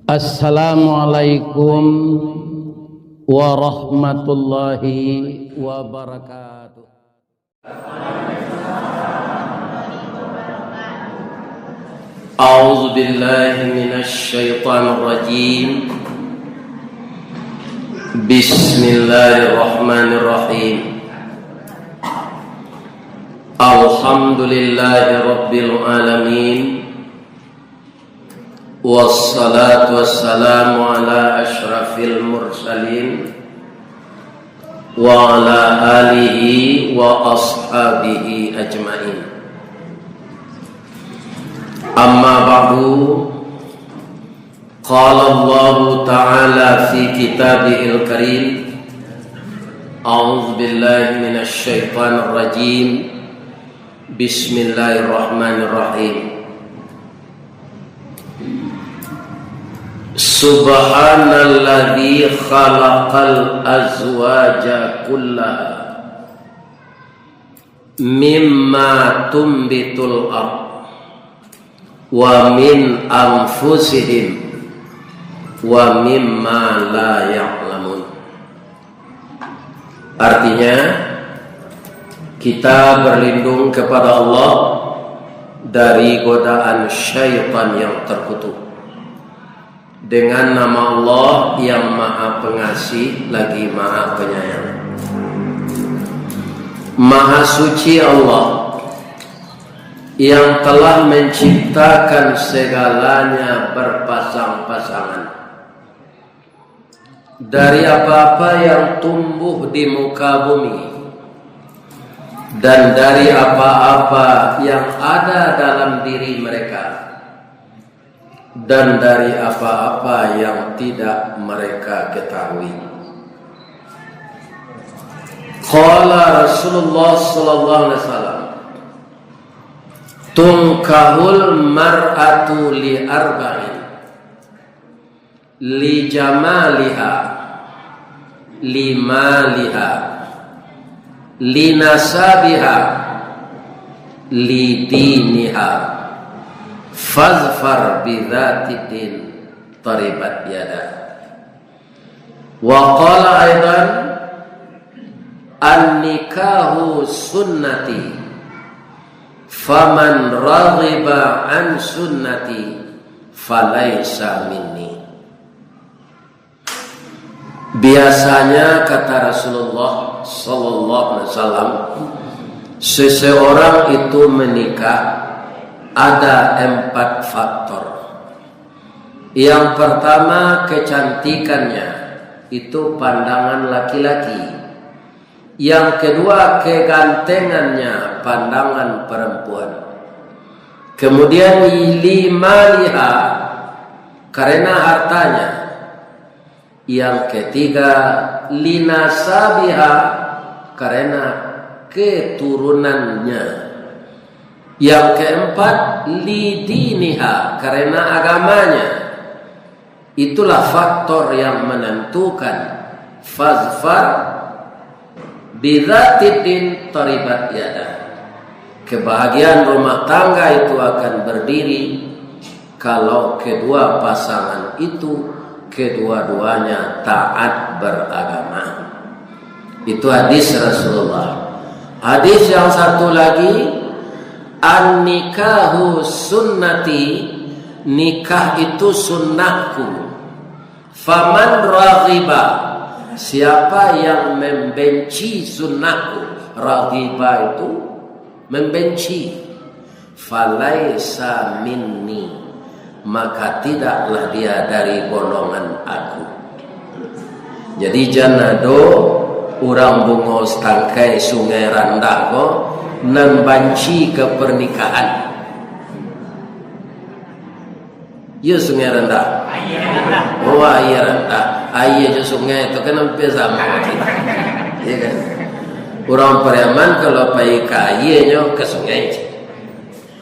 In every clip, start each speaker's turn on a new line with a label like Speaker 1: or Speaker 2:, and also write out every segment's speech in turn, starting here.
Speaker 1: Assalamualaikum warahmatullahi wabarakatuh. A'udzu billahi minasy syaithanir rajim. Bismillahirrahmanirrahim. Alhamdulillahi rabbil alamin. Wassalatu wassalamu ala asyrafil mursalin wa ala alihi wa ashabihi ajmain. Amma ba'du. Qala Allah ta'ala fi kitabihil karim. A'udzu billahi minasy syaithanir rajim. Bismillahirrahmanirrahim. Subhanalladzi khalaqal azwaja kullaha mimma tumbitul ardh wa min anfusihim wa mimma la ya'lamun. Artinya, kita berlindung kepada Allah dari godaan syaitan yang terkutuk dengan nama Allah yang Maha Pengasih lagi Maha Penyayang. Maha suci Allah yang telah menciptakan segalanya berpasang-pasangan, dari apa-apa yang tumbuh di muka bumi dan dari apa-apa yang ada dalam diri mereka dan dari apa-apa yang tidak mereka ketahui. Qala Rasulullah sallallahu alaihi wasallam, tunkahul mar'atu li arba'in, li jamaliha, li maliha, li nasabiha, li diniha, fazfar bidzatid taribat yada. Wa qala aidan, an-nikahu sunnati faman raghiba an sunnati falaysa minni. Biasanya kata Rasulullah sallallahu alaihi wasallam, seseorang itu menikah ada 4 faktor. Yang pertama, kecantikannya, itu pandangan laki-laki. Yang kedua, kegantengannya, pandangan perempuan. Kemudian limaliha, karena hartanya. Yang ketiga, linasabiha, karena keturunannya. Yang keempat, lidiniha, karena agamanya. Itulah faktor yang menentukan. Fazfar bidzatid taribat yada. Kebahagiaan rumah tangga itu akan berdiri kalau kedua pasangan itu kedua-duanya taat beragama. Itu hadis Rasulullah. Hadis yang satu lagi, an-nikahu sunnati, nikah itu sunnahku. Faman raghiba, siapa yang membenci sunnahku, raghiba itu membenci, falaysa minni, maka tidaklah dia dari golongan aku. Jadi janado urang bungos tangkai sungai randah ko nang banci ke pernikahan. Ya sungai rendah. Oh iya rendah. Ayah je sungai itu kan hampir sama. Ya kan. Orang Pariaman kalau pergi ke ayahnya ke sungai.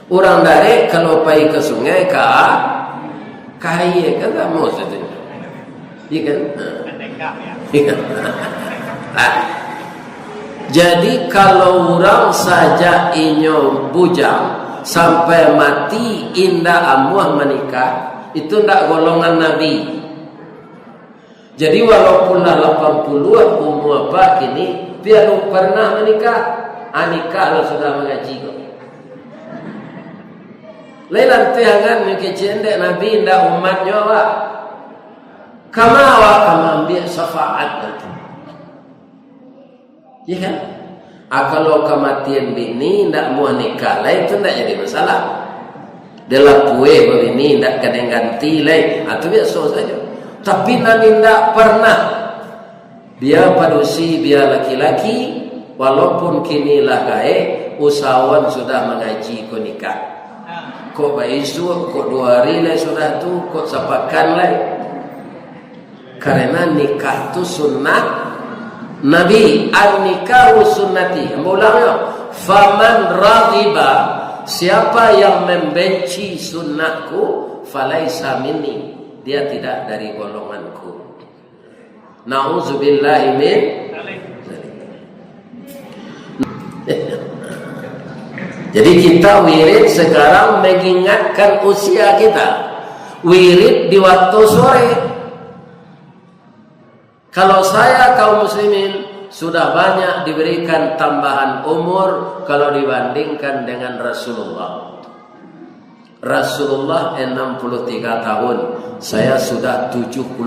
Speaker 1: Orang dari kalau pergi ke sungai ke ayah kan tak mau saja. Ya kan. Jadi kalau orang saja inyo bujang sampai mati indah amuah menikah, itu ndak golongan Nabi. Jadi walaupun 80-an umur apa kini dia belum pernah menikah. Nikah lo sudah mengaji kok. Lain tiangan mikecendek Nabi ndak umatnya awak. Kama awak kama ambil syafaat nanti. Ya kan? Kalau kematian bini ndak mau nikah lain itu ndak jadi masalah. Dalam kue begini ndak kadang ganti lain atau biasa saja. Tapi Nabi tidak pernah. Dia padusi, dia laki-laki, walaupun kini lah gae, usahawan sudah mengaji ko nikah. Kok baisu, kok 2 hari lah sudah tu, kok sapakan lah. Karena nikah tu sunnah Nabi. An-nikahu sunnati. Mulanya, faman raghiba, siapa yang membenci sunnahku, falaisa minni. Dia tidak dari golonganku. Na'udzubillahi min. Jadi kita wirid sekarang mengingatkan usia kita. Wirid di waktu sore. Kalau saya kaum muslimin sudah banyak diberikan tambahan umur kalau dibandingkan dengan Rasulullah. Rasulullah 63 tahun, saya sudah 71.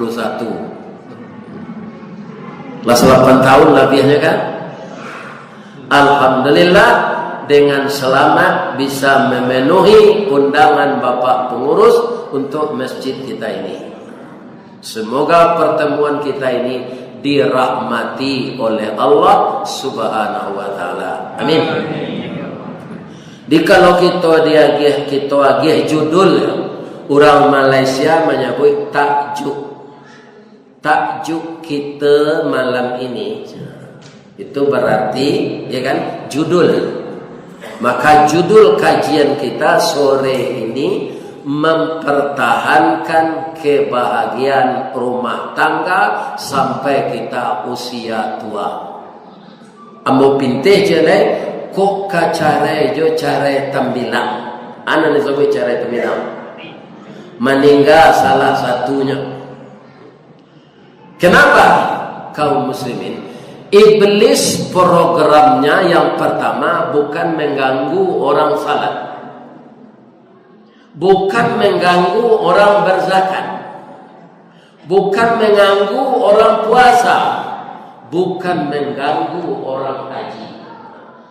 Speaker 1: Lah 8 tahun lebihnya kan? Alhamdulillah dengan selamat bisa memenuhi undangan Bapak pengurus untuk masjid kita ini. Semoga pertemuan kita ini dirahmati oleh Allah Subhanahu wa taala. Amin. Kalau kita agih judul orang Malaysia menyebut tajuk kita malam ini itu berarti ya kan judul. Maka judul kajian kita sore ini mempertahankan kebahagiaan rumah tangga sampai kita usia tua. Ambo pinte jele kok cara tambilang. Ana disebut cara tambilang. Meninggal salah satunya. Kenapa kaum muslimin? Iblis programnya yang pertama bukan mengganggu orang salat. Bukan mengganggu orang berzakat. Bukan mengganggu orang puasa. Bukan mengganggu orang haji.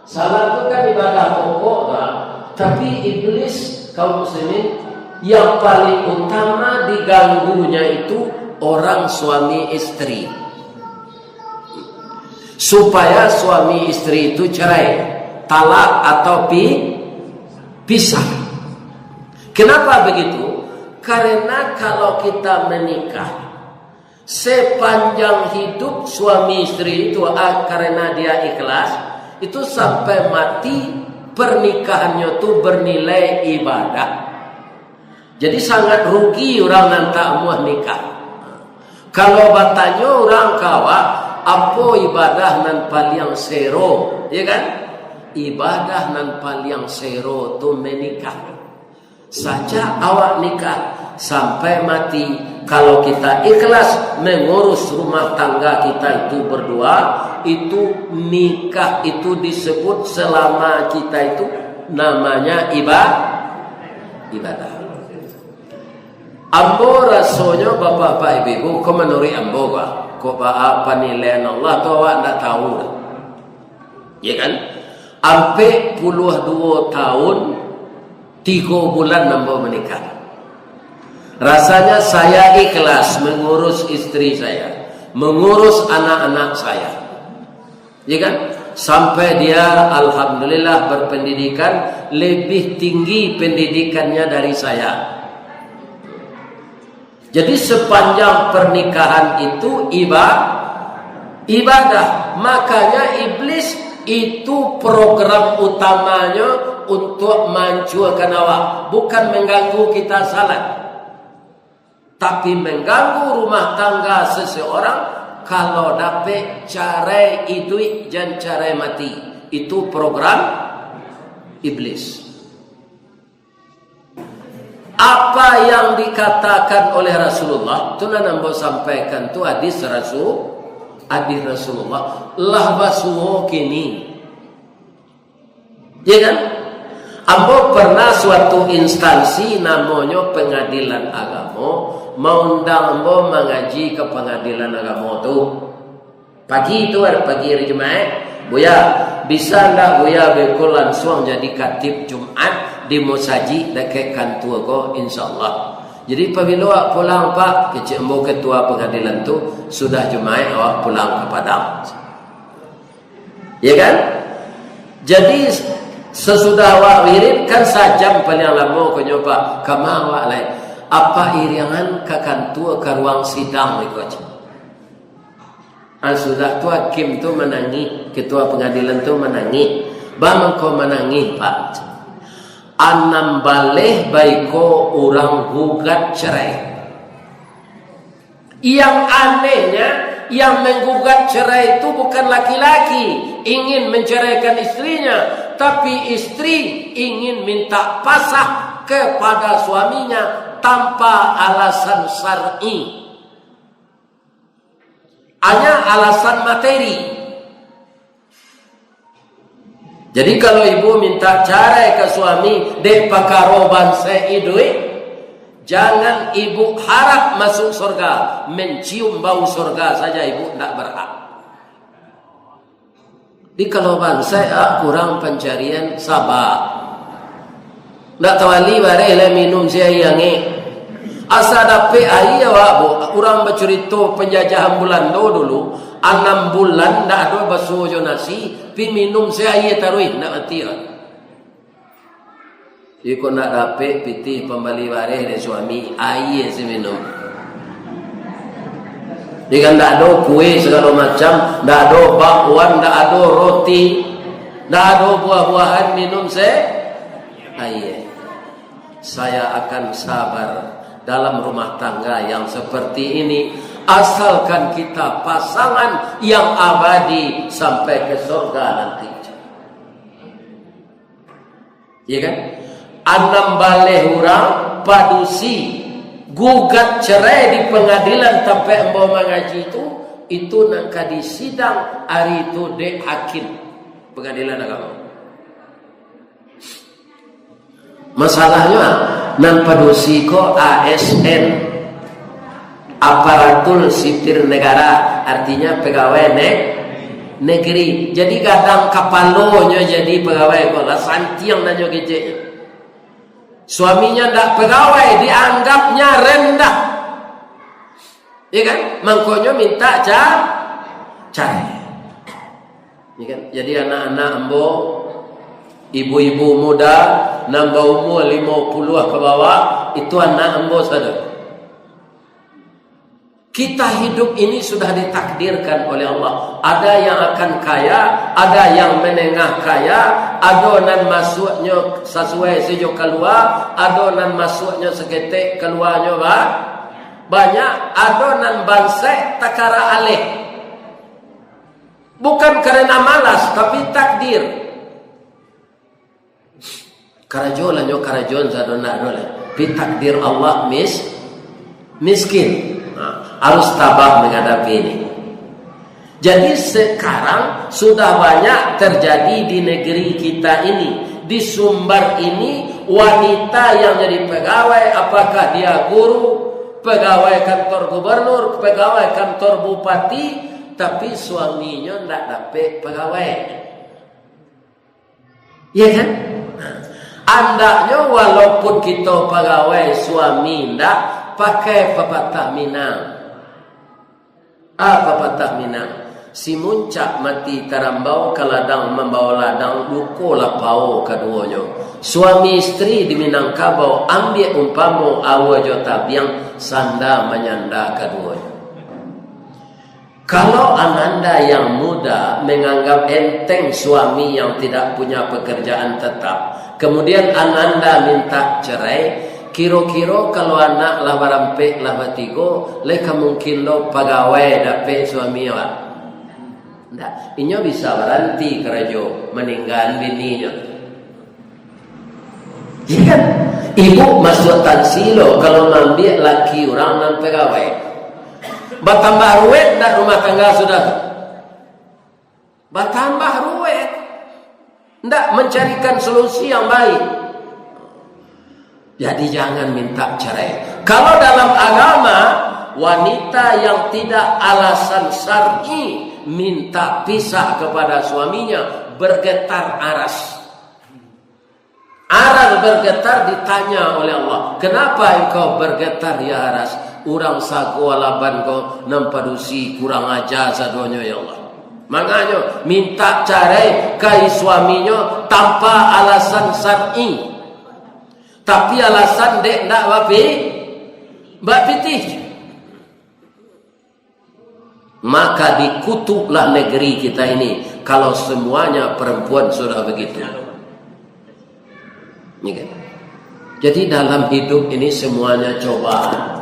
Speaker 1: Salat itu kan ibadah pokok, kan? Tapi iblis kaum muslimin yang paling utama diganggunya itu orang suami istri. Supaya suami istri itu cerai, talak atau pisah. Kenapa begitu? Karena kalau kita menikah sepanjang hidup suami istri itu karena dia ikhlas, itu sampai mati pernikahannya itu bernilai ibadah. Jadi sangat rugi orang yang tak mau nikah. Kalau batanya orang kawa apa ibadah nan paling sero, ya kan? Ibadah nan paling sero tu menikah. Saja awak nikah sampai mati. Kalau kita ikhlas mengurus rumah tangga kita itu berdua, itu nikah itu disebut selama kita itu namanya ibadah. Ambo rasanya bapak-bapak ibu, kau menurut ambo kok apa penilaian Allah tu awak tak tahu, ya kan? Sampai 22 tahun 3 bulan ambo menikah. Rasanya saya ikhlas mengurus istri saya, mengurus anak-anak saya, ya kan? Sampai dia alhamdulillah berpendidikan, lebih tinggi pendidikannya dari saya. Jadi sepanjang pernikahan itu ibadah. Makanya iblis itu program utamanya untuk mencurahkan awak, bukan mengganggu kita salat, tapi mengganggu rumah tangga seseorang. Kalau dapat cara itu jangan cara mati. Itu program iblis. apa yang dikatakan oleh Rasulullah tu nambo sampaikan tu hadis Rasulullah lah basuho kini, ya kan? Ambo pernah suatu instansi namanya pengadilan agama mau undang ambo mengaji ke pengadilan agama tu. Pagi itu pagi hari Jumat, Buya bisa ndak Buya bekol langsung jadi katib Jumat di Mosaji dekat kantor ko insyaallah. Jadi apabila awak pulang Pak, kecik ambo ketua pengadilan tu sudah Jumat awak pulang ke Padang. Ya kan? Jadi sesudah awak wirid kan sajam paling lama ko nyoba kama awak lain. Apa iriangan ke kantor ke ruang sidang ikut. Sudah tu hakim tu menangi, ketua pengadilan tu menangi. Bang kau menangi Pak. Anam baleh baiko orang gugat cerai. Yang anehnya, yang menggugat cerai itu bukan laki-laki ingin menceraikan istrinya, tapi istri ingin minta pasah kepada suaminya tanpa alasan syar'i. Hanya alasan materi. Jadi kalau ibu minta cerai ke suami dek pakaroban seidui, jangan ibu harap masuk surga, mencium bau surga saja ibu tidak berhak. Di kalau saya kurang pencarian sabar. Tidak tawali bareh minum saya yangi. Asa dapat air awak orang bercerita penjajahan bulan dulu 6 bulan tak ada basuh nasi pi minum saya air taruh nak mati lah. Jika nak dapat pitih pembali waris dari suami air si minum. Jika tak ada kue segala macam, tak ada bakwan, tak ada roti, tak ada buah-buahan, minum saya air. Saya akan sabar dalam rumah tangga yang seperti ini, asalkan kita pasangan yang abadi sampai ke surga nanti. Ya kan? Anam baleh orang padusi gugat cerai di pengadilan sampai embo mengaji itu nangka di sidang hari itu dek hakim pengadilan agama. Masalahnya nan padusi ko ASN, aparatur sipil negara, artinya pegawai negeri. Jadi kadang kapalonya jadi pegawai ko lah santiang nanyo gece. Suaminya ndak pegawai, dianggapnya rendah. Ya kan? Mangkonyo minta cerai. Ya kan? Jadi anak-anak ambo, ibu-ibu muda nambah umur 50 ke bawah, itu anak ambo saudara. Kita hidup ini sudah ditakdirkan oleh Allah. Ada yang akan kaya, ada yang menengah kaya, ada nan masuknya sesuai sejo keluar, ada nan masuknya seketik keluarnya banyak, ada nan bansek takara alih. Bukan karena malas, tapi takdir. Karajon lanyo karajon sadona dole. Pi takdir Allah miskin. Harus tabah menghadapi ini. Jadi sekarang sudah banyak terjadi di negeri kita ini, di Sumbar ini, wanita yang jadi pegawai, apakah dia guru, pegawai kantor gubernur, pegawai kantor bupati, tapi suaminya tidak dapat pegawai. Iya kan? Andaknya walaupun kita pegawai suami tidak pakai pepatah Minang. Apa pepatah Minang? Si muncak mati tarambau kaladang membawa ladang duko lapau keduanya. Suami istri di Minangkabau ambil umpamo awajo tabiang sanda menyanda keduanya. Kalau ananda yang muda menganggap enteng suami yang tidak punya pekerjaan tetap, kemudian ananda minta cerai, kiro-kiro kalau anak lah barampe lah batigo, leka mungkin lo pegawai dapat suami awak. Ndak, inyo bisa berhenti kerja meninggal bininya. Ya kan? Ibu masuk tansilo kalau ngambil laki orang dan pegawai. Bertambah ruwet dan rumah tangga sudah. Bertambah ruwet. Tidak mencarikan solusi yang baik. Jadi jangan minta cerai. Kalau dalam agama, wanita yang tidak alasan syar'i minta pisah kepada suaminya, bergetar aras. Aras bergetar, ditanya oleh Allah, kenapa engkau bergetar ya aras? Urang sagu alaban kau nampadusi kurang ajar sadonya ya Allah. Makanya minta cerai kai suaminya tanpa alasan syar'i. Tapi alasan dek ndak mbak pitih. Maka dikutuklah negeri kita ini kalau semuanya perempuan sudah begitu. Jadi dalam hidup ini semuanya cobaan.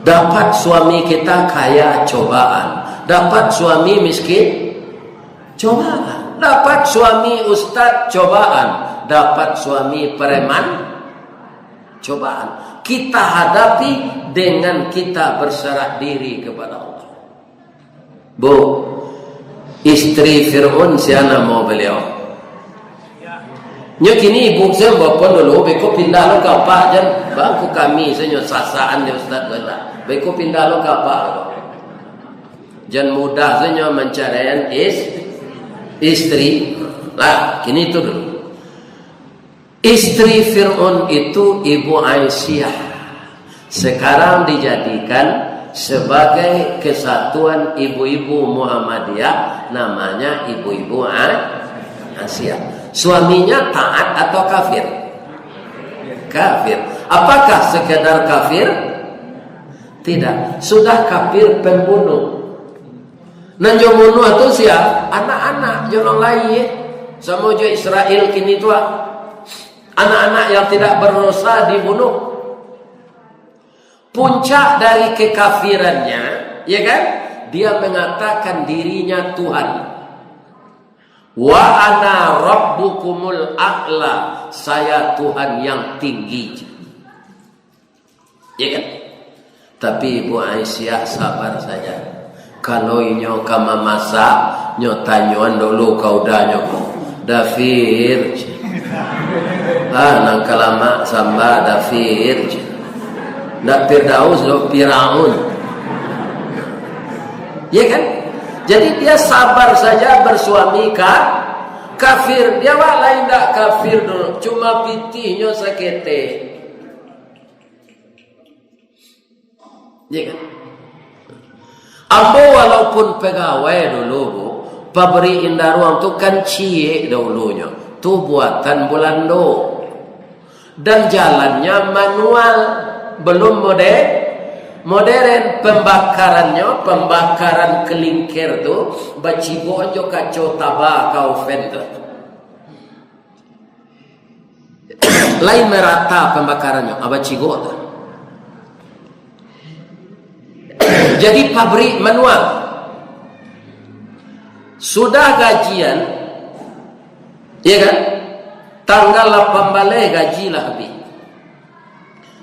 Speaker 1: Dapat suami kita kaya, cobaan. Dapat suami miskin, cobaan. Dapat suami ustaz, cobaan. Dapat suami preman, cobaan. Kita hadapi dengan kita berserah diri kepada Allah. Bu, istri Fir'aun siapa mau beliau? Nyo kini ibu saya bapak dulu, beko pindah lo kapak jan, bangku kami senyo sasaan ya Ustaz bela, beko pindah lo kapak lo. Jan mudah senyo mencarian istri, lah kini itu dulu. Istri Fir'aun itu Ibu Aisyah, sekarang dijadikan sebagai kesatuan ibu-ibu Muhammadiyah, namanya Ibu-ibu Aisyah. Suaminya taat atau kafir? Kafir. Apakah sekedar kafir? Tidak. Sudah kafir pembunuh. Nan jo bunuh itu siapa? Anak-anak orang lain. Sama jo Israel kini tua. Anak-anak yang tidak berdosa dibunuh. Puncak dari kekafirannya, ya kan? Dia mengatakan dirinya Tuhan. Wa ana rabbukumul a'la, saya Tuhan yang tinggi. Ya kan? Tapi Ibu Aisyah sabar saja. Kalau inyo kama masak, nyo tanyuan dulu kau danyo. Dafir. Nang kalama samba dafir. Nak Firdaus lo Firaun. Ya kan? Jadi dia sabar saja bersuami kafir. Dia wak lain tak kafir dulu. Cuma pitihnya sakete. Ya kan? Ambo walaupun pegawai dulu bu, pabrik indah ruang tu kan cie dahulunya. Tu buatan Belanda. Dan jalannya manual. Belum modern pembakaran kelingkir tu bacibo jo kaco taba kau fender. Lain merata pembakarannya abacigo. Jadi pabrik manual. Sudah gajian, ya kan? Tanggal 8 balai gaji lah habis.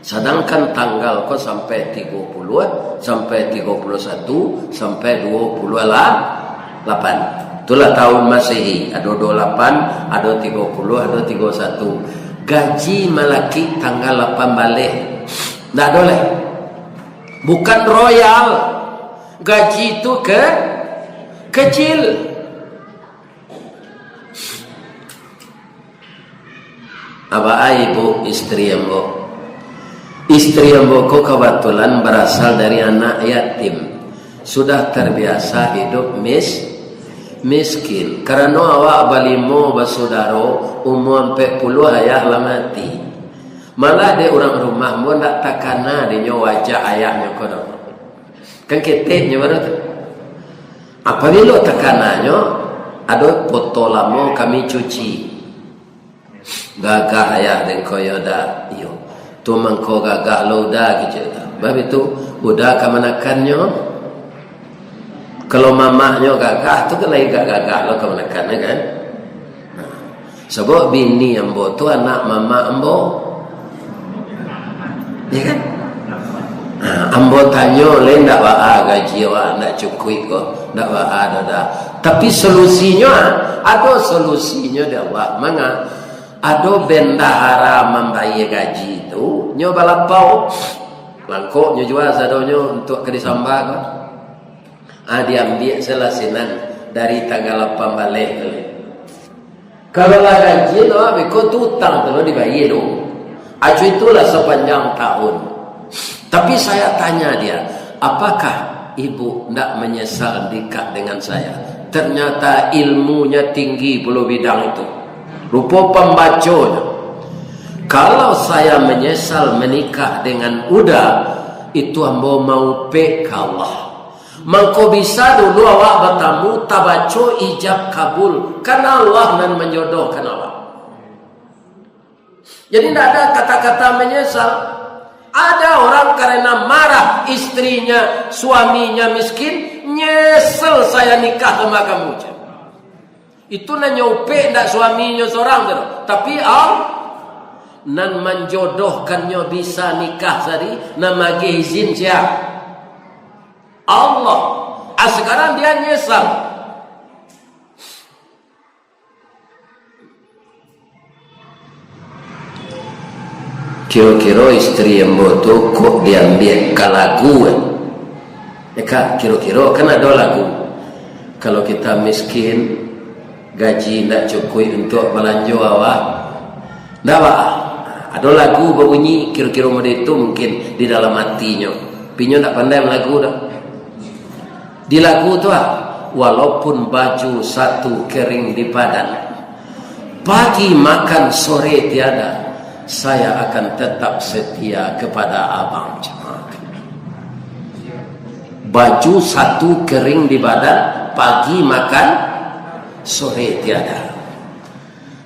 Speaker 1: Sedangkan tanggal kau sampai 30, sampai 31, sampai 28. Itulah tahun Masehi. Ada 28, ada 30, ada 31. Gaji malaki tanggal 8 balik. Tak boleh. Bukan royal. Gaji itu kecil. Apa ibu istri yang bu? Istri yang boko kebetulan berasal dari anak yatim. Sudah terbiasa hidup miskin. Karena awak balimo basudaro umur 40 ayah lah mati. Malah dia orang rumah mu nak takana dia wajah ayahnya kono. Kan keteknya baru tu. Apabila takananya ada foto lama kami cuci. Gagah ayah dan koyoda iyo. Tu mangko gagah lo dah gitu. Bab itu udah kamanakannya. Kalau mamanya gagah tu kan lagi gagah lo kamanakannya kan. Sebab bini ambo tu anak mama ambo. Ya kan? Ambo tanyo le ndak waa gaji wa ndak cukup kok, ndak waa dah. Tapi solusinya ada solusinya dah wa manga ada bendahara membayar gaji itu nyo balapau langkok nyo jual sadonyo untuk ke disambah kok. Diambil selasinan dari tanggal 8 balik kali. Kalau lah gaji tu kau tutang tu dibayar tu. Acu itulah sepanjang tahun. Tapi saya tanya dia, apakah ibu tidak menyesal nikah dengan saya? Ternyata ilmunya tinggi puluh bidang itu. Rupa pembacanya. Kalau saya menyesal menikah dengan Uda, itu ambo mau pek Allah. Mangko bisa dulu awak bertamu tabaco ijab kabul. Karena Allah dan menjodohkan awak. Jadi tidak ada kata-kata menyesal. Ada orang karena marah istrinya, suaminya miskin, nyesel saya nikah sama kamu. Itu nanya upe ndak suaminya seorang tu. Tapi nan menjodohkannya bisa nikah tadi, nama izin siapa? Allah. Sekarang dia nyesal. Kira-kira istri yang bodoh kok diambil ke lagu kak, kira-kira kan ada lagu kalau kita miskin gaji tidak cukup untuk belanja awak tidak ada lagu berbunyi kira-kira model itu mungkin di dalam hatinya pinyo tidak pandai lagu dah di lagu tu walaupun baju satu kering di badan pagi makan sore tiada saya akan tetap setia kepada abang. Baju satu kering di badan, pagi makan, sore tiada.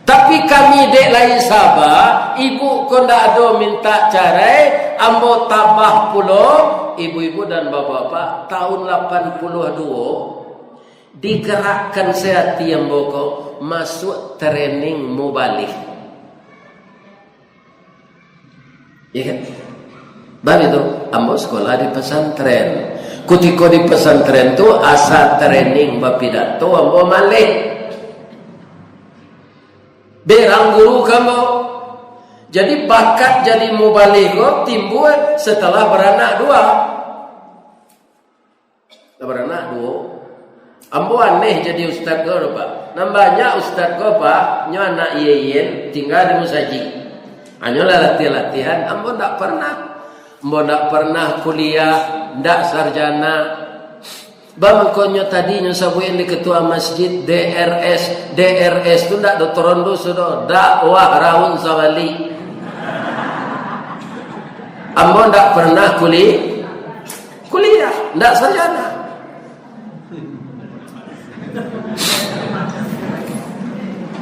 Speaker 1: Tapi kami dek lain sabar, ibu ko ndak ada minta cerai, ambo tabah pulo, ibu-ibu dan bapak-bapak tahun 82 digerakkan saya tiang boko masuk training mubalik. Ya kan? Baru itu ambo sekolah di pesantren. Kutiko di pesantren tu asa training bapidato ambo malih. Berang guru kamu. Jadi bakat jadi mubalik timbul setelah beranak dua. Beranak dua. Ambo aneh jadi ustaz ko Pak. Nambahnya ustaz ko Pak, nyo anak yeyen tinggal di musaji. Hanyalah latihan-latihan, ambo tak pernah kuliah, tak sarjana. Bangkonya tadinya sabuin di ketua masjid DRS tu tak doktoron sudah dakwah raun sawali. Ambo tak pernah kuliah, tak sarjana.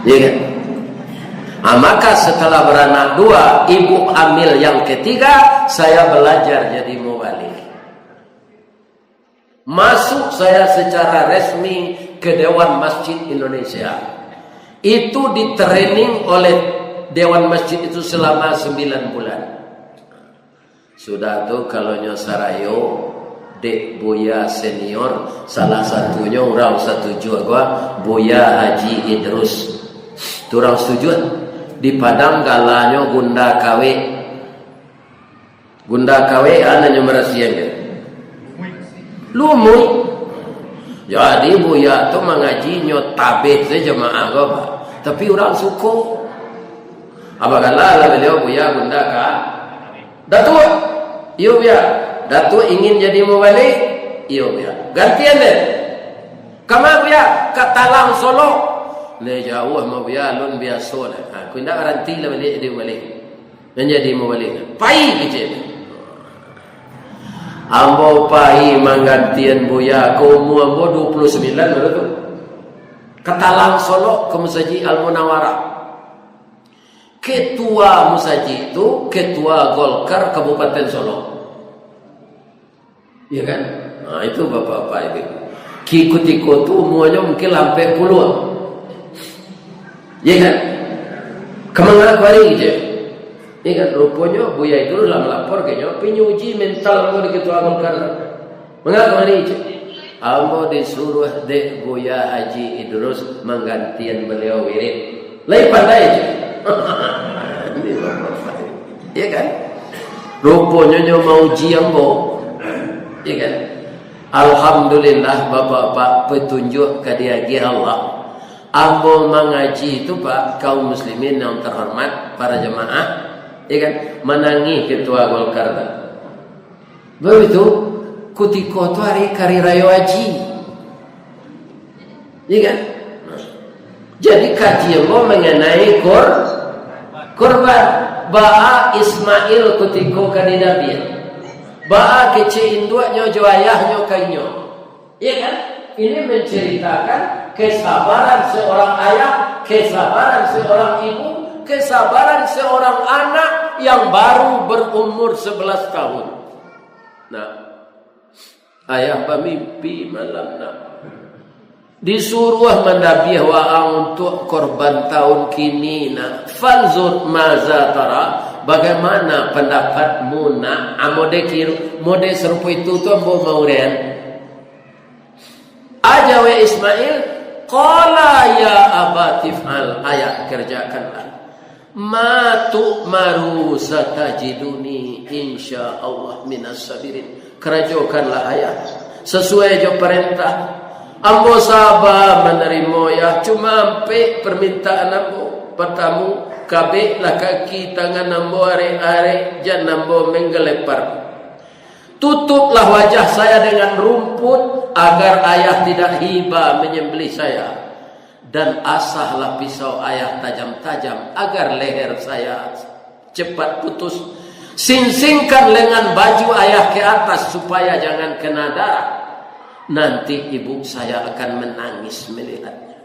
Speaker 1: Ya kan? Maka setelah beranak dua, ibu hamil yang ketiga, saya belajar jadi mubalik. Masuk saya secara resmi ke Dewan Masjid Indonesia. Itu ditraining oleh Dewan Masjid itu selama 9 bulan. Sudah tuh kalau nyosarayo Dek Buya senior, salah satunya orang setuju gua Buya Haji Idrus. Turang setuju. Di Padang galanya Gunda KW anaknya merasian lumui. Jadi Buya tu mengaji nyotabeh saja jemaah Pak. Tapi orang suku. Apakala lah beliau Buya Gunda Ka. Datuk. Iyo Buya. Datuk ingin jadi mubalik. Iyo Buya. Gantian deh. Kama Buya Katalang Solo. Le jauh mau biar lon biasa lah. Aku tidak garanti lah balik jadi balik. Menjadi mau balik. Pai kecil. Ambo pai menggantian Buya. Kau mu ambo 29 baru tu. Katalang Solo ke Musaji Al Munawwarah. Ketua Musaji itu ketua Golkar Kabupaten Solo. Iya kan? Nah itu bapak-bapak itu. Kikutiko tu muanya mungkin sampai puluhan. Ya kan? Kemana aku hari je? Ini kan rupanya Buya itu dalam lapor kayaknya penyuji mental mau diketua Golkar. Mengapa hari itu? Ambo disuruh dek Buya Haji Idrus menggantian beliau wirid. Lain pandai aja. Ini bapak. Iya kan? Rupanya mau uji ambo. Iya kan? Alhamdulillah bapak-bapak petunjuk kadiagi Allah. Ambo mengaji itu Pak kaum muslimin yang terhormat para jemaah. Ya kan, menangi ketua Golkar. Begitu, kutiko tu hari kari raya haji. Ya kan? Jadi kaji mau mengenai korban. Ba'a Ismail kutiko kandidabian. Ba'a kece induaknya jo ayahnya kanyo. Ya kan? Ini menceritakan kesabaran seorang ayah, kesabaran seorang ibu, kesabaran seorang anak yang baru berumur 11 tahun. Nah, ayah bermimpi malam nak disuruh mendabiah wa'ang untuk korban tahun kini nak. Fanzur maza tara, bagaimana pendapatmu nak? Amode kiru, mode serupa itu tu ambo maurian. Aja wa Ismail, qala ya abatif'al, ayah kerjakanlah. Ma tu'maru satajiduni insyaallah minas sabirin. Kerjakanlah ayah sesuai jo perintah. Ambo sabar menerima ya, cuma ampe permintaan ambo. Pertama, kabeh lah kaki tangan ambo are-are jan ambo menggelepar. Tutuplah wajah saya dengan rumput agar ayah tidak hiba menyembelih saya. Dan asahlah pisau ayah tajam-tajam agar leher saya cepat putus. Singsingkan lengan baju ayah ke atas supaya jangan kena darah. Nanti ibu saya akan menangis melihatnya.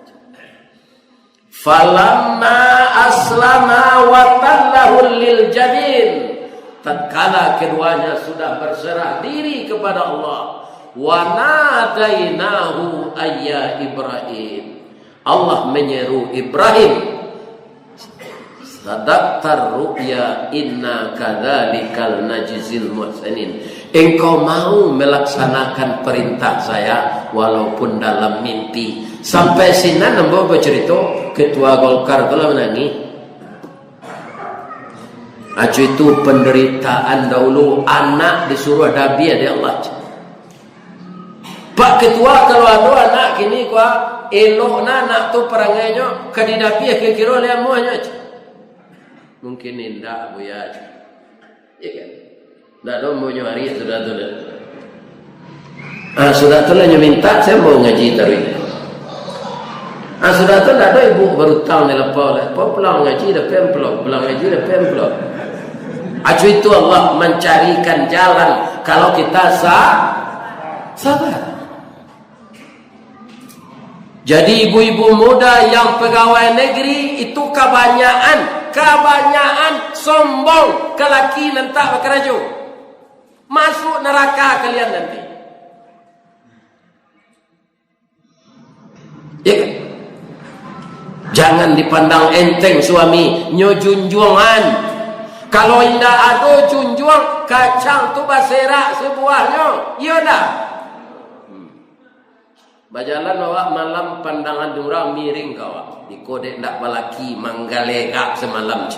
Speaker 1: Falamma aslama wa tallahu lil jabin. Tatkala keduanya sudah berserah diri kepada Allah, wa nadainahu ayya Ibrahim. Allah menyeru Ibrahim, sadaqtar ru'ya inna kadzalikal najzil muhsinin. Engkau mau melaksanakan perintah saya walaupun dalam mimpi. Sampai sini nambah bercerita ketua Golkar telah menangis. Acu itu penderitaan dahulu, anak disuruh dabiah dia Allah. Pak ketua kalau ada anak kini kuah elok anak tu perangainya kadidapiah kira-kira dia muanya. Mungkin indah Buya. Ya kan? Tidak ada mau nyari sudah tu lah. Sudah tu lah minta saya mau ngaji taruh. Sudah tu tidak ada ibu baru tahu ni lepas lah. Pulang ngaji dah pemplok, pulang ngaji dah pemplok. Acu itu Allah mencarikan jalan kalau kita sabar. Jadi ibu-ibu muda yang pegawai negeri itu kebanyakan sombong kelaki nentak bekerja. Masuk neraka kalian nanti. Ya kan? Jangan dipandang enteng suami, nyo junjungan. Kalau indah ada junjung kacang tu baserak sebuahnya, iya dah. Bajalan awak malam pandangan orang miring kau. Di kode ndak balaki manggalega semalam.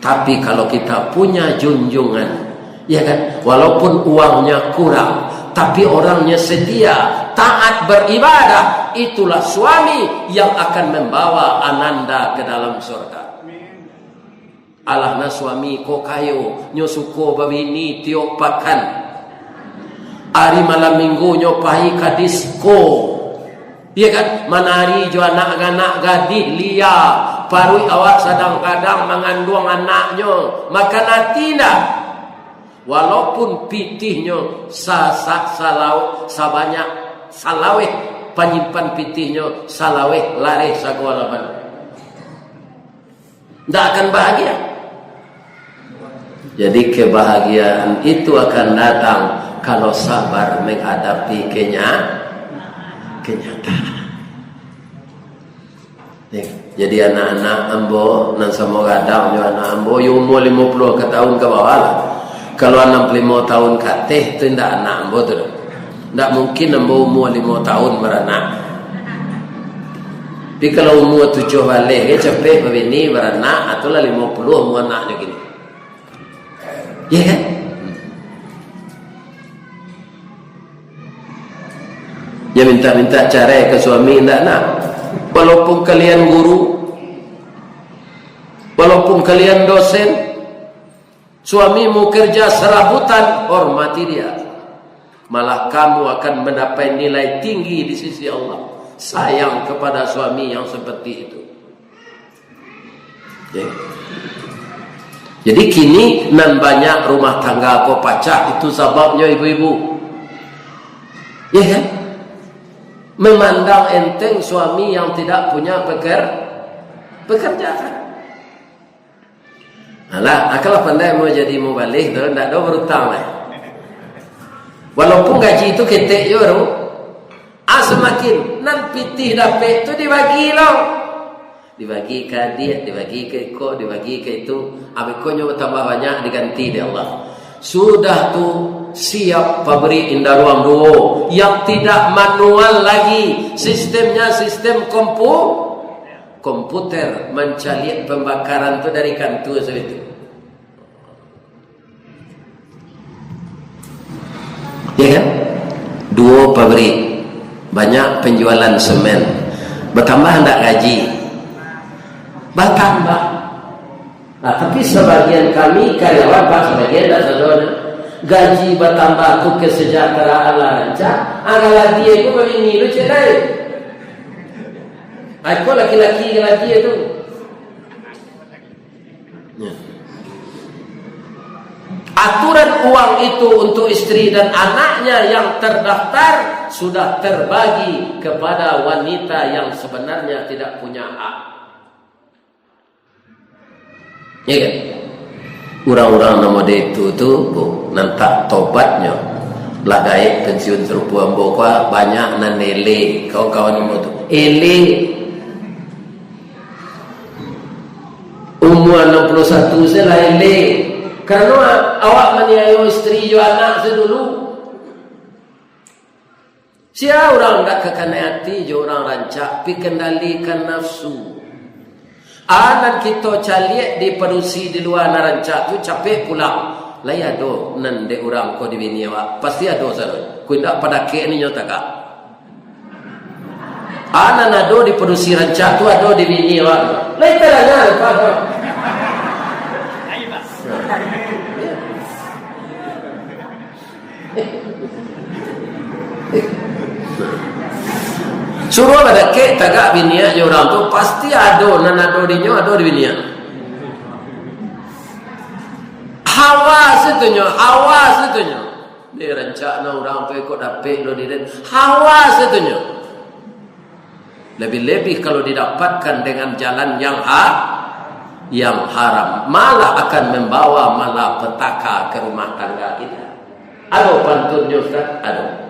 Speaker 1: Tapi kalau kita punya junjungan, ya kan, walaupun uangnya kurang, tapi orangnya setia, taat beribadah, itulah suami yang akan membawa ananda ke dalam surga. Alahna suami ko kayo nyo suko babini tiok pakan. Hari malam minggu nyo pahi ka disko. Iya kan? Manari jo anak-anak gadih lia. Parui awak kadang-kadang mengandung anaknya. Maka natina. Walaupun pitihnya sasak salau sabanyak salaweh penyimpan pitihnya salaweh lare sagolaban. Tidak akan bahagia. Jadi kebahagiaan itu akan datang kalau sabar menghadapi kenyataan. Jadi anak-anak ambo nan sama gadang yo anak ambo yo umur 50 ke tahun ke bawah lah. Kalau 65 tahun ke atas itu ndak anak ambo tu. Ndak mungkin ambo umur 5 tahun beranak. Tapi kalau umur 7 balik ya capek begini beranak atau lah 50 umur anaknya gini. Ya kan? Dia minta-minta cerai ke suami ndak nak. Walaupun kalian guru, walaupun kalian dosen, suamimu kerja serabutan, hormati dia. Malah kamu akan mendapat nilai tinggi di sisi Allah. Sayang kepada suami yang seperti itu. Jadi kini nan banyak rumah tangga kau pecah, itu sebabnya ibu-ibu. Ya kan? Memandang enteng suami yang tidak punya pekerjaan. Alah, kalau pandai mau jadi mubalik, tu tidak ada berutang lah. Walaupun gaji itu ketek yo, semakin nan pitih dapat tu dibagi loh. Dibagi ke dia, dibagi ke ko, dibagi ke itu. Abikonyo tambah banyak diganti dia Allah. Sudah tu siap pabrik indah ruang duo yang tidak manual lagi, sistemnya sistem komputer mencari pembakaran tu dari kantor seperti itu. Ya kan? Duo pabrik, banyak penjualan semen, bertambah hendak gaji, bertambah. Nah, tapi sebagian kami karyawan pak, sebagian tak saudara. Gaji bertambah tu kesejahteraan lancar. Agak dia itu begini lu cerai. Aku laki-laki itu. Aturan uang itu untuk istri dan anaknya yang terdaftar sudah terbagi kepada wanita yang sebenarnya tidak punya hak. Ya kan? Orang-orang nama dia itu nanti tobatnya lah gaib pensiun serupa ambo banyak nan ele kawan-kawan ambo tu ele umur 61 saya lah ele karena awak maniayo istri jo anak saya dulu. Siapa orang tak kekana hati jo orang rancak pi kendalikan nafsu. Anak kita caliak di perusi di luar narancak tu capek pulang. Lai ado nan de orang ko di bini awak. Pasti ado salah. Ku ndak pada ke ni nyota ka. Anak ado di perusi rancak tu ado di bini awak. Lai teranya apa? Suruh pada ke tagak biniak je orang tu pasti ada nan ada dinyo ada di biniak. Hawa setunya. Dia rencana orang tu ikut dapat lo dia. Hawa setunya. Lebih-lebih kalau didapatkan dengan jalan yang haram, malah akan membawa malapetaka ke rumah tangga kita. Ada pantunnya Ustaz? Ada.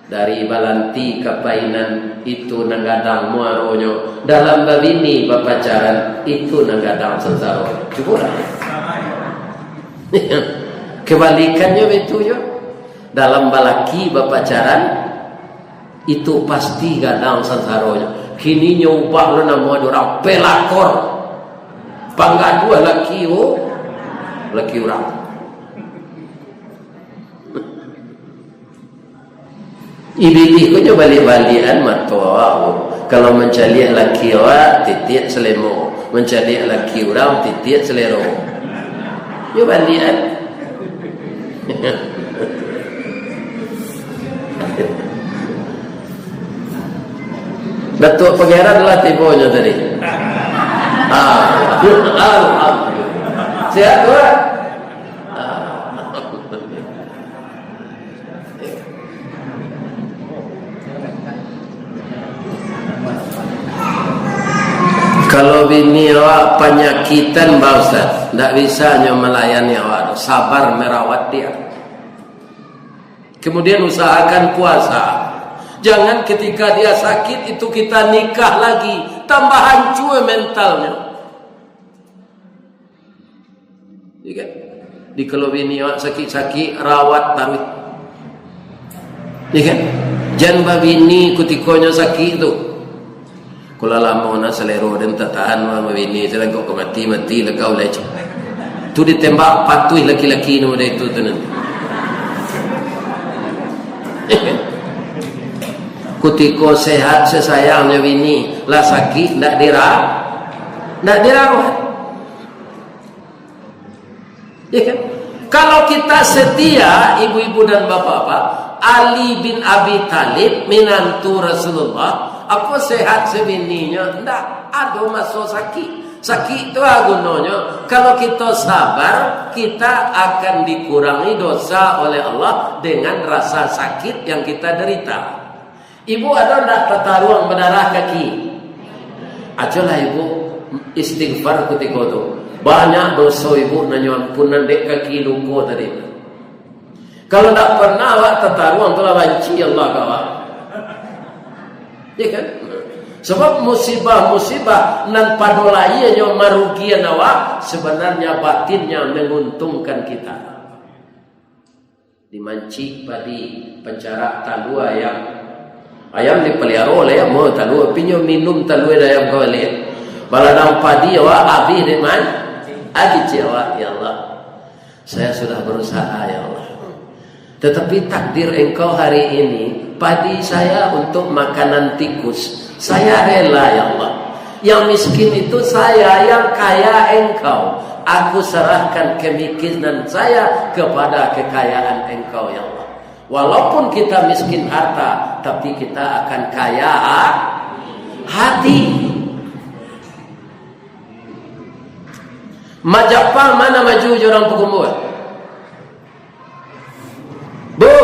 Speaker 1: Dari balanti ke painan itu nanggadang muaronyo dalam babini berpacaran itu nanggadang sensaro. Cukup kebalikannya itu yo dalam balaki berpacaran itu pasti gadang sensaronya. Kini nyubah lo nama orang pelakor pangga dua laki orang. Ibili ko nyo balik-balian matoa. Kalau mencari laki awak titik selemo, mencari laki orang titik selero. Nyo balian. Datuk Pangeran lah tibonya tadi. Alhamdulillah. Sihat tuan? Kalau bini awak penyakitan Pak Ustaz, tak bisa melayani awak, sabar merawat dia. Kemudian usahakan puasa. Jangan ketika dia sakit itu kita nikah lagi, tambah hancur mentalnya. Ya kan? Di kalau bini sakit-sakit rawat taruh. Ya kan? Jangan bini kutikonya sakit tu. Kalau lama nak selero dan tak tahan mama bini jalan kau mati lekau leceh. Tu ditembak patuh laki-laki ni itu tu nanti. Kutiko sehat sesayangnya bini lah sakit nak dirawat. Ya kan? Kalau kita setia ibu-ibu dan bapak-bapak, Ali bin Abi Talib menantu Rasulullah, aku sehat sebininya, ndak ada masuk sakit. Sakit itu gunanya kalau kita sabar, kita akan dikurangi dosa oleh Allah dengan rasa sakit yang kita derita. Ibu ada ndak pertarungan berdarah kaki? Ajalah ibu istighfar ketika itu. Banyak dosa ibu nanya ampunan dek kaki luka tadi. Kalau tak pernah awak tertaruang telah banci Allah kawak. Ya kan? Sebab musibah-musibah nan padolainya marugian awak, sebenarnya batinnya menguntungkan kita. Dimanci padi pencara talu ayam dipelihara oleh mau talu pinyo minum talu ayam kawali. Baladang padi awak habis di mana? Agi awak ya Allah. Saya sudah berusaha ya Allah. Tetapi takdir engkau hari ini padi saya untuk makanan tikus. Saya rela ya Allah. Yang miskin itu saya, yang kaya engkau. Aku serahkan kemiskinan saya kepada kekayaan engkau ya Allah. Walaupun kita miskin harta, tapi kita akan kaya hati. Majapang mana maju orang Pekumbuan? Bu,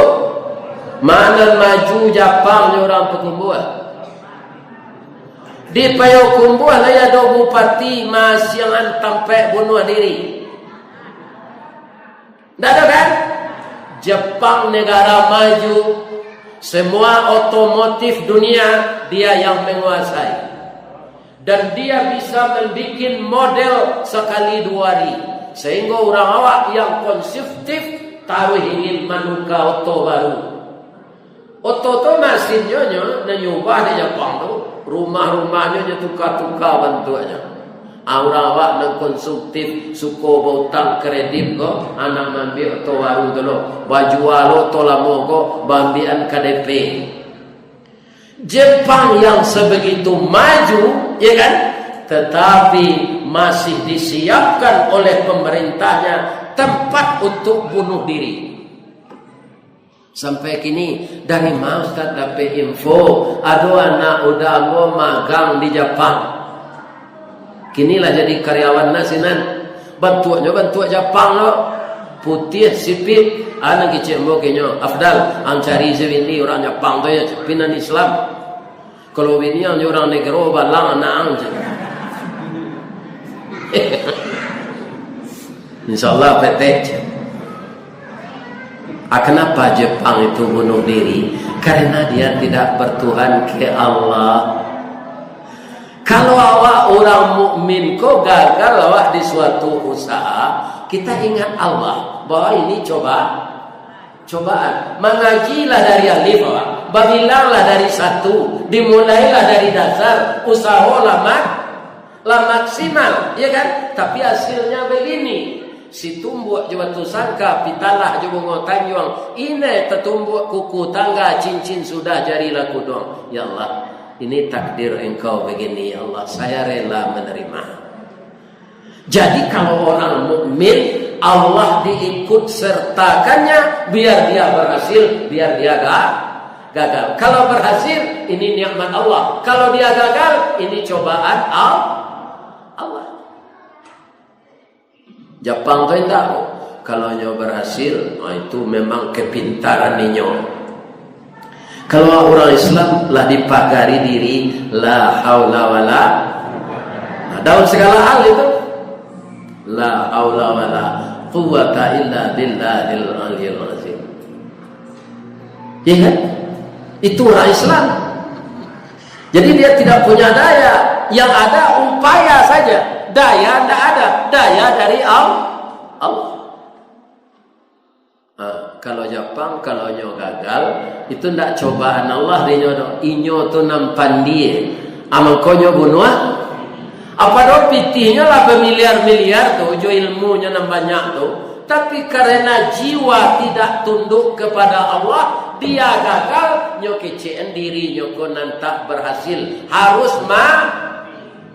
Speaker 1: mana maju Jepang orang Pekumbuan? Di Payakumbuan ada bupati mas yang sampai bunuh diri. Tidak ada kan? Jepang negara maju, semua otomotif dunia dia yang menguasai. Dan dia bisa membuat model sekali 2 hari. Sehingga orang awak yang konsumtif taruh ingin manuka oto baru. Oto tu mesinnya nyubah di Jepang tu. Rumah-rumahnya tukar-tukar bentuknya. Orang awak yang konsumtif suka berhutang kredit ko, anak ambil oto baru dulu. Baju alo oto lama ko, bambian KDP. Jepang yang sebegitu maju, ya kan? Tetapi masih disiapkan oleh pemerintahnya tempat untuk bunuh diri. Sampai kini dari mana Ustaz dapat info ada anak udah mau magang di Jepang. Kinilah jadi karyawan nasinan. Bantuan Jepang lo. Putih sipit anak kecil mo kenyo afdal ang cari sebini orang Jepang tu ya pinan Islam. Kalau ini yang orang negara balang anak je. Insyaallah petek. Kenapa Jepang itu bunuh diri? Karena dia tidak bertuhan ke Allah. Kalau awak orang mukmin kok gagal awak di suatu usaha, kita ingat Allah bahwa ini cobaan. Mengajilah dari alif awak, babilanglah dari 1, dimulailah dari dasar, usaha lah maksimal, ya kan? Tapi hasilnya begini. Si tumbuk je batu sangka, pitalah je bunga tanjuang. Ini tertumbuk kuku tangga, cincin sudah jari laku dong. Ya Allah, ini takdir engkau begini ya Allah. Saya rela menerima. Jadi kalau orang mukmin, Allah diikut sertakannya biar dia berhasil, biar dia gagal. Kalau berhasil, ini nikmat Allah. Kalau dia gagal, ini cobaan Allah. Jepang tu tidak. Kalau nyo berhasil, itu memang kepintaran nyo. Kalau orang Islam lah dipagari diri, la haula wala. Dalam segala hal itu, la haula wala quwwata illa billahil aliyil azim. Ya kan? Itu orang Islam. Jadi dia tidak punya daya. Yang ada upaya saja. Daya tidak ada. Daya dari Allah. Kalau Jepang, kalau nyo gagal, itu ndak cobaan Allah di nyo. Inyo tu nampan dia. Konyo bunuh. Apa do pitihnya lah bermiliar-miliar tu, jo ilmunya nam banyak tu. Tapi karena jiwa tidak tunduk kepada Allah, dia gagal, nyo keceen diri nyo konan tak berhasil. Harus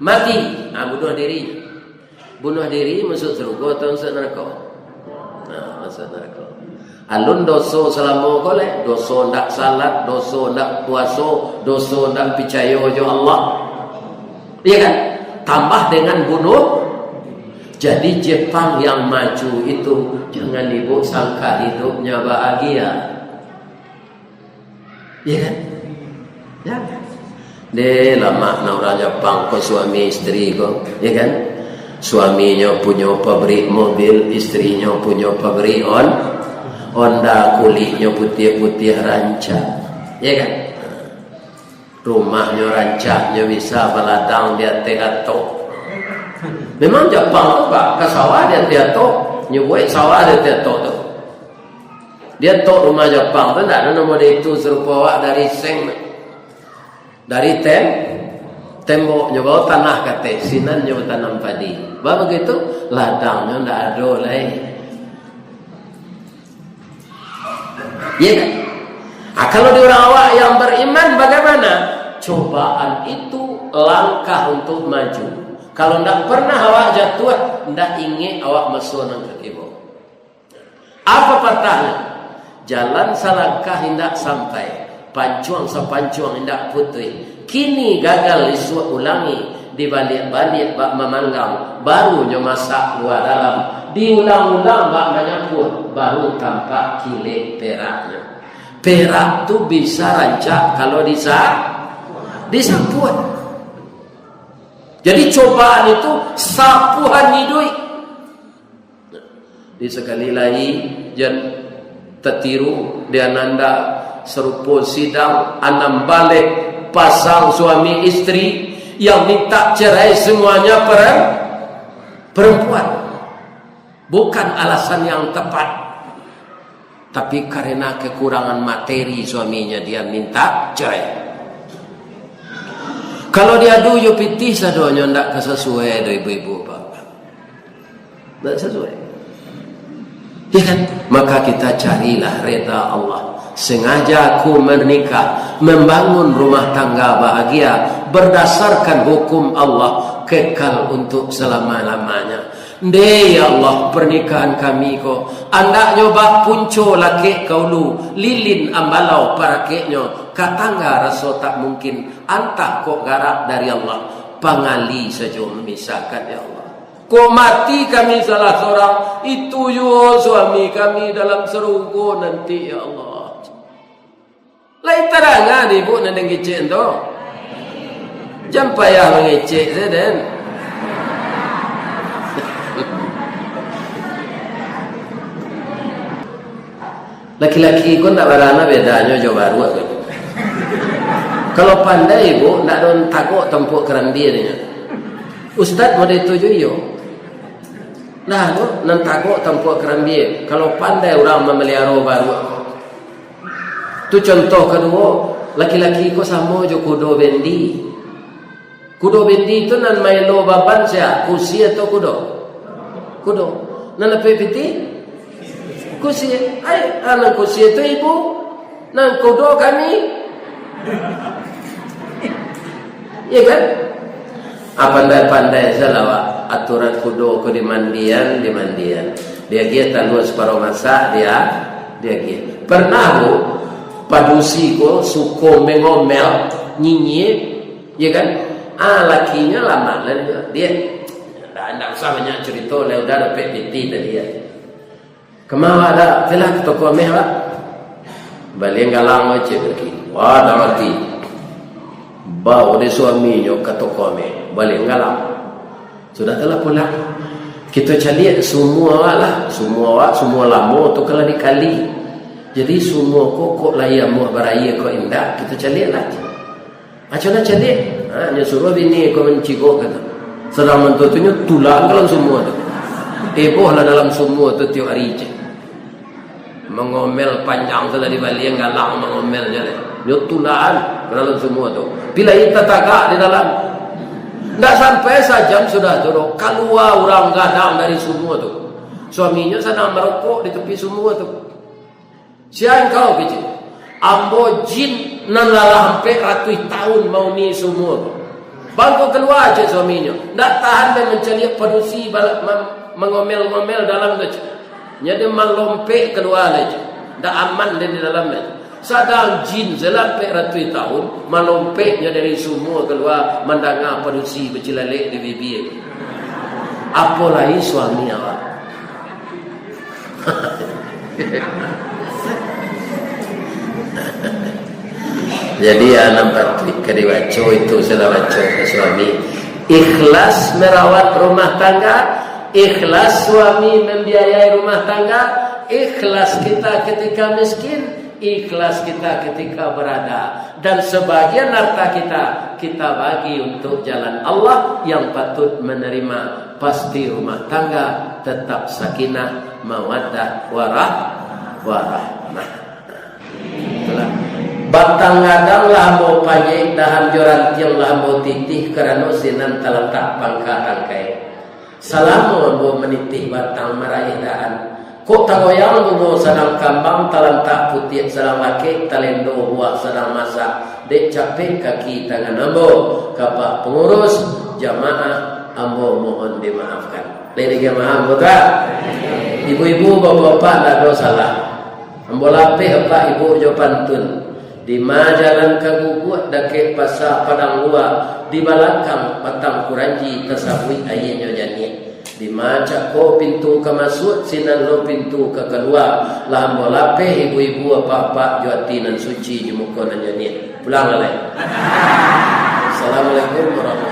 Speaker 1: mati. Bunuh diri. Bunuh diri masuk surga atau masuk neraka? Masuk neraka. Alun dosa selama golek, dosa ndak salat, dosa ndak puasa, dosa ndak percaya jo Allah. Iya kan? Tambah dengan bunuh. Jadi Jepang yang maju itu jangan ibu sangka hidupnya bahagia. Iya kan? Ya. Dia lama nak orang Jepang ko suami istri ko, ya kan? Suaminya punya pabrik mobil, istrinya punya pabrik Honda, kulitnya putih-putih rancak, ya kan? Rumahnya rancaknya bisa beladang dia tegatok. Memang Jepang tu pak, ke sawah dia tegatok, nyubuh sawah dia tegatok tu. Dia tok rumah Jepang tu tak ada nama dia itu serupa wak dari seng, dari tembok nyoba tanah kate, sinan nyoba tanam padi. Bah begitu ladangnya ndak ada lagi. Ya kan? Kalau di orang awak yang beriman bagaimana? Cobaan itu langkah untuk maju. Kalau tidak pernah awak jatuh, tidak ingin awak masuk nang ketiba. Apa patahnya? Jalan selangkah hendak sampai, pancuang sepancuang hendak putri. Kini gagal disuap ulangi, dibalik-balik bak memanggang, barunya masak luar dalam. Diulang-ulang bak menyambut, baru tampak kilik peraknya. Perak tu bisa rancak kalau disapuan. Jadi cobaan itu sapuan hidup. Di sekali lagi jangan tertiru dia nanda serupa sidang anam balik pasang suami istri yang minta cerai semuanya perempuan. Bukan alasan yang tepat, tapi karena kekurangan materi suaminya dia minta cerai. Kalau dia duyo pitih sadonya ndak kesesuai do ibu-ibu bapak, ndak sesuai, ya kan? Maka kita carilah reda Allah. Sengaja aku menikah, membangun rumah tangga bahagia berdasarkan hukum Allah, kekal untuk selama-lamanya. Ya Allah, pernikahan kami ko anda nyoba punco laki kaulu lilin ambalau para keknya katangga rasa tak mungkin antah kok garak dari Allah pangali saja memisahkan. Ya Allah, kok mati kami salah seorang itu yo suami kami dalam serugo nanti. Ya Allah, lain terangan ibu nandeng kecek tu jangan payah mengecek saya. Laki-laki pun tak berana bedanya jauh baru. Kalau pandai ibu, tak ada takut tempuk kerambi dia. Ustaz mau dituju yo. Nah, tu nak takut tempuk kerambi. Kalau pandai orang memelihara baru. Tu contoh kedua, laki-laki ko sama jo kudo bendi. Kudo bendi tu nan mailo baban sia, kursi atau kudo? Kudo. Nan apa piti? Kursi, anak kursi itu ibu, nang kudo kami, ya kan? Pandai-pandai salah aturan kudo ke dimandian. Dia kita luar separuh masa dia kita. Pernah bu, padusi ko suko mengomel nyinyir, ya kan? Lakinya lama lah dia. Anda usah banyak cerita, udah dapat piti tadi ya. Kemau ada telah toko mehwa balik galang aja pergi. Wah dah mati. Bawa dia suaminya ke toko meh balik galang. Sudah telah pula. Kita cari semua lah, semua lama tu kalau dikali. Jadi semua kokok layak muah beraya kau indah kita cari lah. Acana cedek, suruh bini kau mencikok kata. Sedang mentutunya tulang dalam semua tu. Eboh lah dalam semua tu tiap hari je. Mengomel panjang sudah di balik yang galang mengomel je deh. Dia tulang dalam semua tu. Bila kita tagak di dalam, tak sampai sejam sudah turun. Keluar orang gadang dari semua tu. Suaminya sedang merokok di tepi semua tu. Siapa kau kecil? Ambo jin nan lalah hampir ratus tahun mau ni semua tu. Bangku keluar aja suaminya. Tak tahan dan mencari perusi mengomel-ngomel dalam tu. Jadi melompe keluar aja. Tak aman di dalam aja. Sadang jin selampai ratus tahun melompeknya dari semua keluar mendengar perusi bercilalek di bibir. Apalagi suami awak. Jadi nampak kediwaco itu sudah waco ke suami. Ikhlas merawat rumah tangga, ikhlas suami membiayai rumah tangga, ikhlas kita ketika miskin, ikhlas kita ketika berada, dan sebagian harta kita bagi untuk jalan Allah yang patut menerima. Pasti rumah tangga tetap sakinah, mawaddah, warahmah. Itulah. Batang ngadang lah mau panyek dahan joran tiang lah mau titih kerana sinan terletak pangka rangkai. Salamu mau menitih batang meraih dahan. Kok tagoyang mau sedang kambang terletak putih sedang laki talendo buah sedang masak. Dek capek kaki tangan ambo. Kapak pengurus jamaah ambo mohon dimaafkan. Lady jamaah putra. Ibu-ibu bapak-bapak tak ada salah. Ambo lapih apa ibu jo pantun. Di majalan kaguguat dake pasar padang luar di balakang patang kuranji tersabui ayahnya jani di maca ko pintu ke masuk sinan lo pintu ke keluar lah molape ibu-ibu apa-apa juatinan suci di muka dan jani pulang alai. Assalamualaikum warahmatullahi